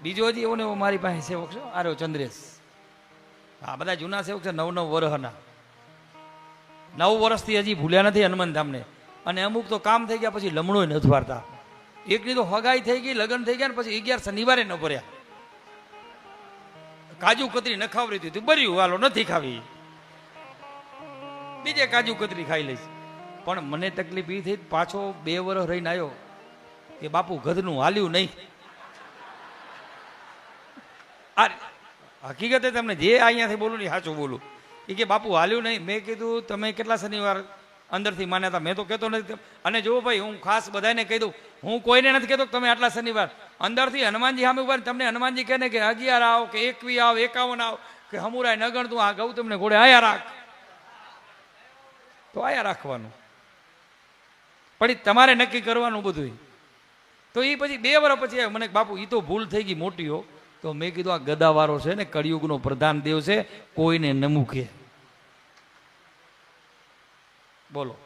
બીજો હજી એવો ને એવો મારી પાસે સેવક છે, આર્યો ચંદ્રેશ. આ બધા જૂના સેવક છે, 9-9 વર્ષના. 9 વર્ષથી હજી ભૂલ્યા નથી હનુમાનધામને. અને અમુક તો કામ થઈ ગયા પછી લમણોય નથી વારતા. એકની તો હગાઈ થઈ ગઈ, લગ્ન થઈ ગયા ને પછી 11 શનિવારે ન ભર્યા. કાજુ કતરી ન ખાવરી હતી, બર્યું હાલો નથી ખાવી, બીજે કાજુ કતરી ખાઈ લઈશ. પણ મને તકલીફ એ થઈ, પાછો 2 વર્ષ રહીને આવ્યો કે બાપુ ગધનું હાલ્યું નહીં. આ હકીકતે તમને જે અહીંયાથી બોલું ને સાચું બોલું. એ કે બાપુ હાલ્યું નહીં. મેં કીધું તમે કેટલા શનિવાર અંદરથી માન્યા હતા? મેં તો કહેતો નથી. અને જો ભાઈ હું ખાસ બધાને કહી દઉં, હું કોઈને નથી કહેતો તમે આટલા શનિવાર અંદરથી હનુમાનજી સામે ઉભા તમને હનુમાનજી કહે ને કે 11 આવ કે 21 આવ 51 આવ કે હમુરાય નગણ તું આ ગૌતમને ઘોડે આયા રાખ, તો આયા રાખવાનું. પણ તમારે નક્કી કરવાનું બધું. તો એ પછી 2 વર્ષ પછી મને બાપુ એ તો ભૂલ થઈ ગઈ મોટી હો. તો મેં કીધું આ ગદાવારો છે ને, કળિયુગનો પ્રધાન દેવ છે, કોઈને ન મૂકે. બોલો.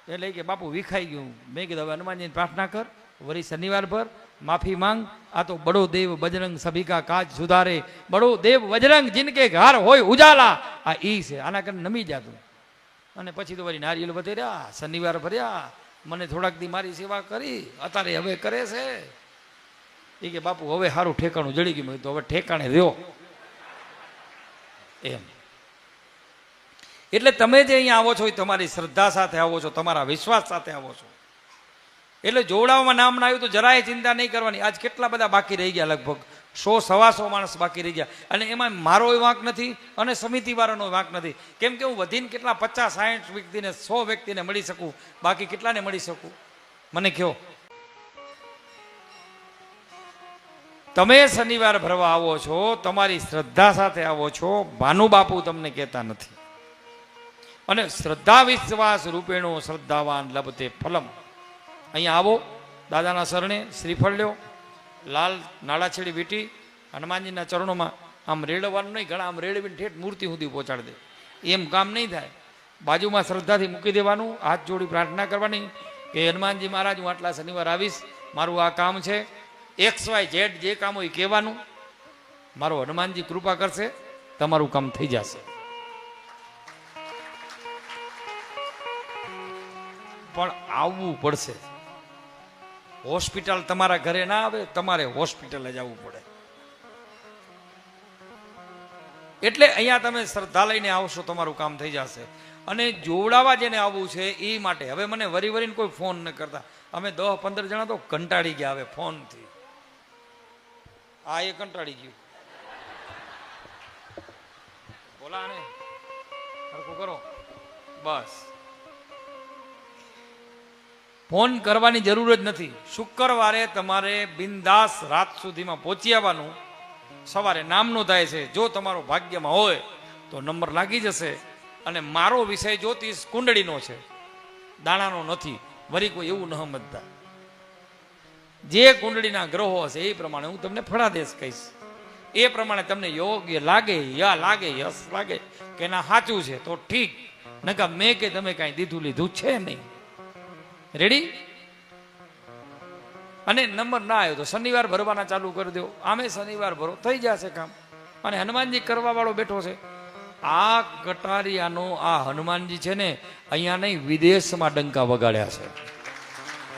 એટલે કે બાપુ વિખાઈ ગયું. મેં કીધું હવે હનુમાનજીને પ્રાર્થના કર, વળી શનિવાર પર માફી માંગ. આ તો બડો દેવ બજરંગ સભી કા કાજ સુધારે, બડો દેવ બજરંગ જિનકે ઘર હોય ઉજાલા. આ ઈ છે, આના કરીને નમી જાતું. અને પછી તો વળી નારિયેલ વધેર્યા, શનિવાર ભર્યા, મને થોડાક દી મારી સેવા કરી, અત્યારે હવે કરે છે. એ કે બાપુ હવે સારું ઠેકાણું જડી ગયું. તો હવે ઠેકાણે રહ્યો એમ. એટલે તમે જે અહીંયા આવો છો એ તમારી શ્રદ્ધા સાથે આવો છો, તમારા વિશ્વાસ સાથે આવો છો. એટલે જોડાવામાં નામ ના આવ્યું તો જરાય ચિંતા નહીં કરવાની. આજ કેટલા બધા બાકી રહી ગયા, લગભગ 100-125 માણસ બાકી રહી ગયા. અને એમાં મારો વાંક નથી અને સમિતિવાળાનો વાંક નથી. કેમ કે હું વધીને કેટલા 50-60 વ્યક્તિને 100 વ્યક્તિને મળી શકું, બાકી કેટલાને મળી શકું મને કહો. તમે શનિવાર ભરવા આવો છો, તમારી શ્રદ્ધા સાથે આવો છો, ભાનુબાપુ તમને કહેતા નથી. અને શ્રદ્ધા વિશ્વાસ રૂપેણો શ્રદ્ધાવાન લભતે ફલમ. અહીંયા આવો, દાદાના શરણે શ્રીફળ લ્યો, લાલ નાળાછેડી વીટી હનુમાનજીના ચરણોમાં આમ રેડવાનું નહીં, ઘણા આમ રેડવીને ઠેઠ મૂર્તિ સુધી પહોંચાડી દે, એમ કામ નહીં થાય. બાજુમાં શ્રદ્ધાથી મૂકી દેવાનું, હાથ જોડી પ્રાર્થના કરવાની કે હનુમાનજી મહારાજ હું આટલા શનિવાર આવીશ, મારું આ કામ છે, XYZ જે કામ હોય કહેવાનું, મારો હનુમાનજી કૃપા કરશે, તમારું કામ થઈ જશે. પણ આવવું પડશે. હોસ્પિટલ તમારા ઘરે ના આવે, તમારે હોસ્પિટલે જ આવવું પડે. એટલે અહીંયા તમે શ્રદ્ધા લઈને આવશો, તમારું કામ થઈ જશે. અને જોડાવા જેને આવવું છે એ માટે હવે મને વરી વરીને કોઈ ફોન ન કરતા. અમે 10-15 જણા તો કંટાળી ગયા હવે ફોનથી. આ એ કંટાળી ગયું. બોલા ને સરખું કરો બસ. ફોન કરવાની જરૂર જ નથી. શુક્રવારે તમારે બિંદાસ રાત સુધીમાં પહોંચી આવવાનું. સવારે નામ નોંધાય છે, જો તમારો ભાગ્યમાં હોય તો નંબર લાગી જશે. અને મારો વિષય જ્યોતિષ કુંડળીનો છે, દાણાનો નથી. વળી કોઈ એવું ન સમજતા. જે કુંડળીના ગ્રહો હશે એ પ્રમાણે હું તમને ફળાદેશ કહીશ. એ પ્રમાણે તમને યોગ્ય લાગે, યા લાગે, યસ લાગે કે ના સાચું છે તો ઠીક, નકા મેં કે તમે કાંઈ દીધું લીધું છે નહીં. રેડી? અને નંબર ના આવ્યો તો શનિવાર ભરવાના ચાલુ કરી દો. આમે શનિવાર ભરો, થઈ જશે કામ. અને હનુમાનજી કરવા વાળો બેઠો છે. આ કટારિયાનો આ હનુમાનજી છે ને, અહીંયા નહીં વિદેશમાં ડંકા વગાડ્યા છે.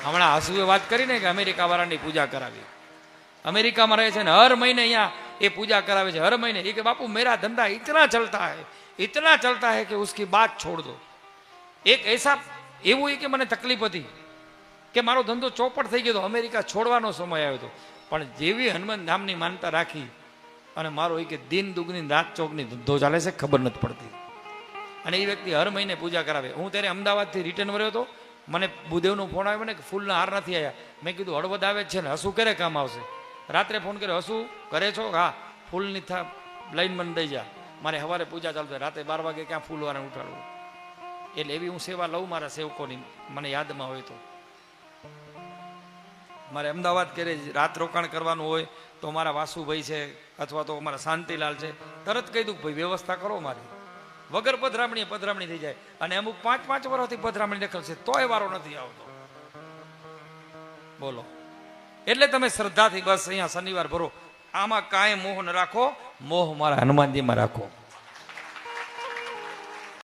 હમણાં હસુએ વાત કરીને કે અમેરિકા વાળાની પૂજા કરાવી. અમેરિકામાં રહે છે ને હર મહિને અહીંયા એ પૂજા કરાવે છે, હર મહિને. એ કે બાપુ મેરા ધંધા ઇતના ચલતા હૈ કે ઉસકી બાત છોડ દો. એક એસા એવું કે મને તકલીફ હતી કે મારો ધંધો ચોપટ થઈ ગયો હતો, અમેરિકા છોડવાનો સમય આવ્યો હતો. પણ જેવી હનુમાન ધામની માનતા રાખી અને મારો એ કે દિન દુગની રાત ચોકની ધંધો ચાલે છે, ખબર નથી પડતી. અને એ વ્યક્તિ હર મહિને પૂજા કરાવે. હું ત્યારે અમદાવાદથી રિટર્ન વર્યો હતો, મને ભૂદેવનો ફોન આવ્યો ને કે ફૂલના હાર નથી આવ્યા. મેં કીધું હળવદ આવે છે ને, હસુ કરે કામ આવશે. રાત્રે ફોન કર્યો, હસુ કરે છો? હા, ફૂલની લાઈન મને દઈ જા, મારે સવારે પૂજા ચાલુ થાય, રાતે 12 વાગે ક્યાં ફૂલવાળાને ઉઠાડવું. એટલે એવી હું સેવા લઉં મારા સેવકોની, મને યાદમાં હોય તો. મારે અમદાવાદ કરે રાત રોકાણ કરવાનું હોય તો મારા વાસુભાઈ છે અથવા તો મારા શાંતિલાલ છે, તરત કહી દઉં ભાઈ વ્યવસ્થા કરો મારી. વગર પધરામણી થઈ જાય. અને અમુક 5-5 વર્ષથી પધરામણી દખલ છે તોય વારો નથી આવતો. બોલો. એટલે તમે શ્રદ્ધાથી બસ અહીંયા શનિવાર ભરો. આમાં કાંઈ મોહ ન રાખો, મોહ મારા હનુમાનજીમાં રાખો.